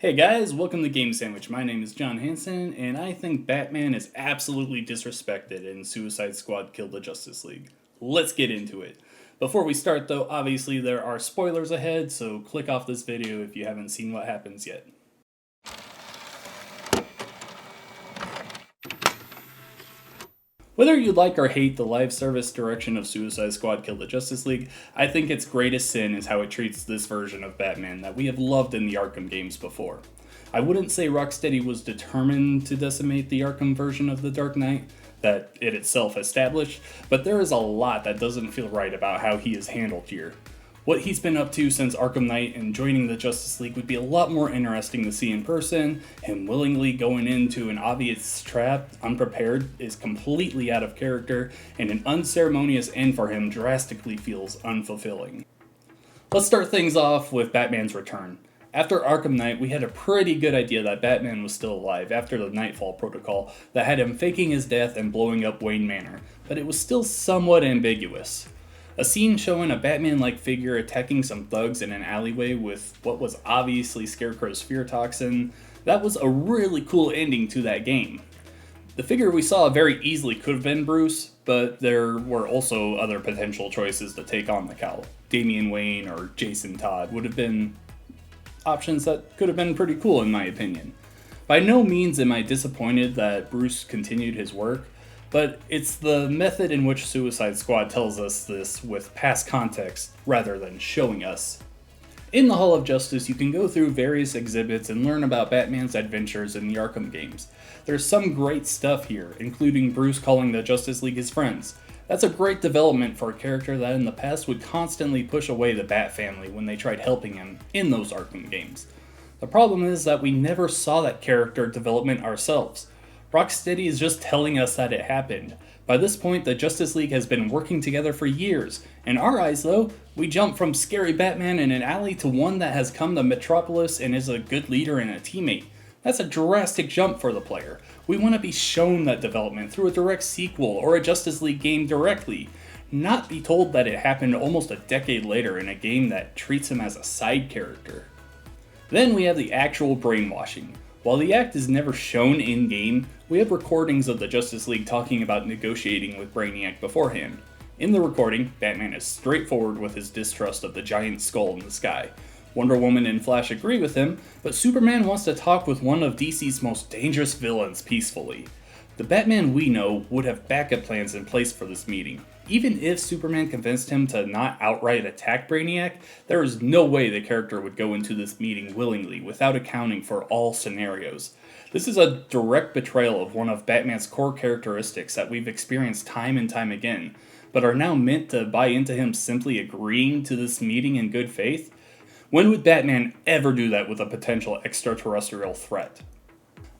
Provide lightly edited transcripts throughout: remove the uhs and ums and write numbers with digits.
Hey guys, welcome to Game Sandwich. My name is John Hanson, and I think Batman is absolutely disrespected in Suicide Squad Kill the Justice League. Let's get into it. Before we start though, obviously there are spoilers ahead, so click off this video if you haven't seen what happens yet. Whether you like or hate the live service direction of Suicide Squad Kill the Justice League, I think its greatest sin is how it treats this version of Batman that we have loved in the Arkham games before. I wouldn't say Rocksteady was determined to decimate the Arkham version of the Dark Knight that it itself established, but there is a lot that doesn't feel right about how he is handled here. What he's been up to since Arkham Knight and joining the Justice League would be a lot more interesting to see in person. Him willingly going into an obvious trap unprepared is completely out of character, and an unceremonious end for him drastically feels unfulfilling. Let's start things off with Batman's return. After Arkham Knight, we had a pretty good idea that Batman was still alive after the Nightfall Protocol that had him faking his death and blowing up Wayne Manor, but it was still somewhat ambiguous. A scene showing a Batman-like figure attacking some thugs in an alleyway with what was obviously Scarecrow's fear toxin, that was a really cool ending to that game. The figure we saw very easily could have been Bruce, but there were also other potential choices to take on the cowl. Damian Wayne or Jason Todd would have been options that could have been pretty cool in my opinion. By no means am I disappointed that Bruce continued his work, but it's the method in which Suicide Squad tells us this with past context rather than showing us. In the Hall of Justice, you can go through various exhibits and learn about Batman's adventures in the Arkham games. There's some great stuff here, including Bruce calling the Justice League his friends. That's a great development for a character that in the past would constantly push away the Bat family when they tried helping him in those Arkham games. The problem is that we never saw that character development ourselves. Rocksteady is just telling us that it happened. By this point, the Justice League has been working together for years. In our eyes, though, we jump from scary Batman in an alley to one that has come to Metropolis and is a good leader and a teammate. That's a drastic jump for the player. We want to be shown that development through a direct sequel or a Justice League game directly, not be told that it happened almost a decade later in a game that treats him as a side character. Then we have the actual brainwashing. While the act is never shown in-game, we have recordings of the Justice League talking about negotiating with Brainiac beforehand. In the recording, Batman is straightforward with his distrust of the giant skull in the sky. Wonder Woman and Flash agree with him, but Superman wants to talk with one of DC's most dangerous villains peacefully. The Batman we know would have backup plans in place for this meeting. Even if Superman convinced him to not outright attack Brainiac, there is no way the character would go into this meeting willingly without accounting for all scenarios. This is a direct betrayal of one of Batman's core characteristics that we've experienced time and time again, but are now meant to buy into him simply agreeing to this meeting in good faith? When would Batman ever do that with a potential extraterrestrial threat?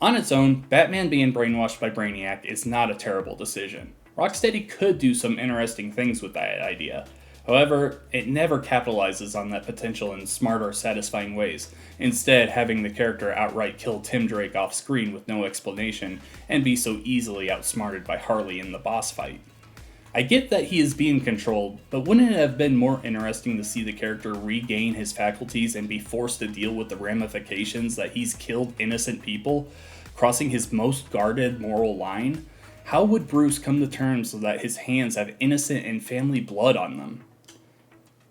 On its own, Batman being brainwashed by Brainiac is not a terrible decision. Rocksteady could do some interesting things with that idea. However, it never capitalizes on that potential in smart or satisfying ways, instead having the character outright kill Tim Drake off screen with no explanation and be so easily outsmarted by Harley in the boss fight. I get that he is being controlled, but wouldn't it have been more interesting to see the character regain his faculties and be forced to deal with the ramifications that he's killed innocent people, crossing his most guarded moral line? How would Bruce come to terms so that his hands have innocent and family blood on them?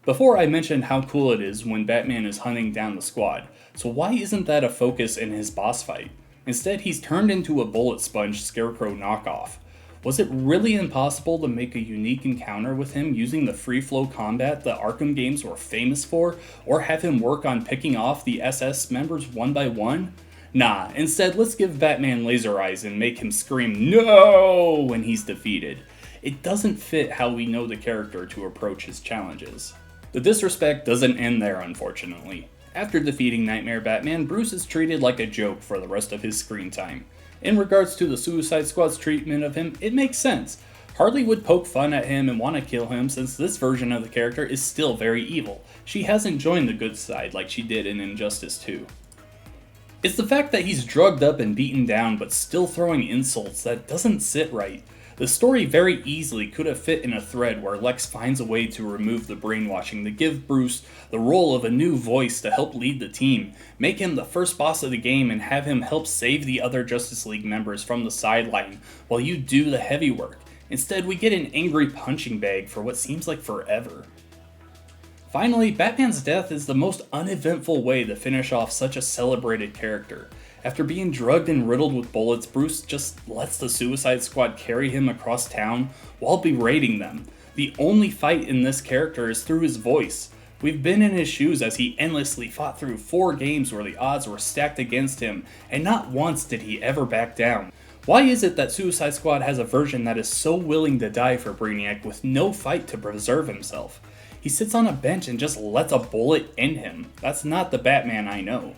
Before I mentioned how cool it is when Batman is hunting down the squad, so why isn't that a focus in his boss fight? Instead, he's turned into a bullet sponge Scarecrow knockoff. Was it really impossible to make a unique encounter with him using the free flow combat the Arkham games were famous for, or have him work on picking off the SS members one by one? Nah, instead let's give Batman laser eyes and make him scream "No!" when he's defeated. It doesn't fit how we know the character to approach his challenges. The disrespect doesn't end there, unfortunately. After defeating Nightmare Batman, Bruce is treated like a joke for the rest of his screen time. In regards to the Suicide Squad's treatment of him, it makes sense. Harley would poke fun at him and want to kill him since this version of the character is still very evil. She hasn't joined the good side like she did in Injustice 2. It's the fact that he's drugged up and beaten down but still throwing insults that doesn't sit right. The story very easily could have fit in a thread where Lex finds a way to remove the brainwashing, to give Bruce the role of a new voice to help lead the team, make him the first boss of the game, and have him help save the other Justice League members from the sideline while you do the heavy work. Instead, we get an angry punching bag for what seems like forever. Finally, Batman's death is the most uneventful way to finish off such a celebrated character. After being drugged and riddled with bullets, Bruce just lets the Suicide Squad carry him across town while berating them. The only fight in this character is through his voice. We've been in his shoes as he endlessly fought through 4 games where the odds were stacked against him, and not once did he ever back down. Why is it that Suicide Squad has a version that is so willing to die for Brainiac with no fight to preserve himself? He sits on a bench and just lets a bullet end him. That's not the Batman I know.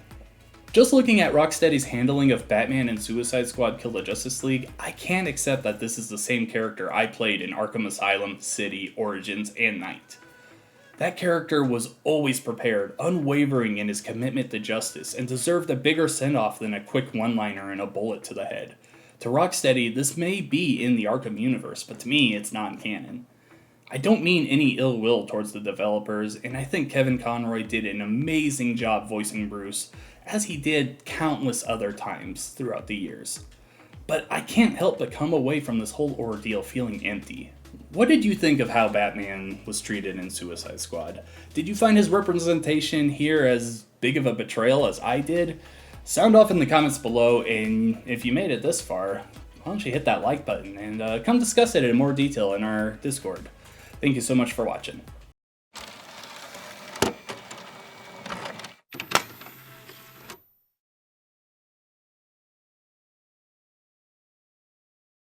Just looking at Rocksteady's handling of Batman and Suicide Squad Kill the Justice League, I can't accept that this is the same character I played in Arkham Asylum, City, Origins, and Knight. That character was always prepared, unwavering in his commitment to justice, and deserved a bigger send-off than a quick one-liner and a bullet to the head. To Rocksteady, this may be in the Arkham universe, but to me, it's non-canon. I don't mean any ill will towards the developers, and I think Kevin Conroy did an amazing job voicing Bruce, as he did countless other times throughout the years. But I can't help but come away from this whole ordeal feeling empty. What did you think of how Batman was treated in Suicide Squad? Did you find his representation here as big of a betrayal as I did? Sound off in the comments below, and if you made it this far, why don't you hit that like button and come discuss it in more detail in our Discord. Thank you so much for watching.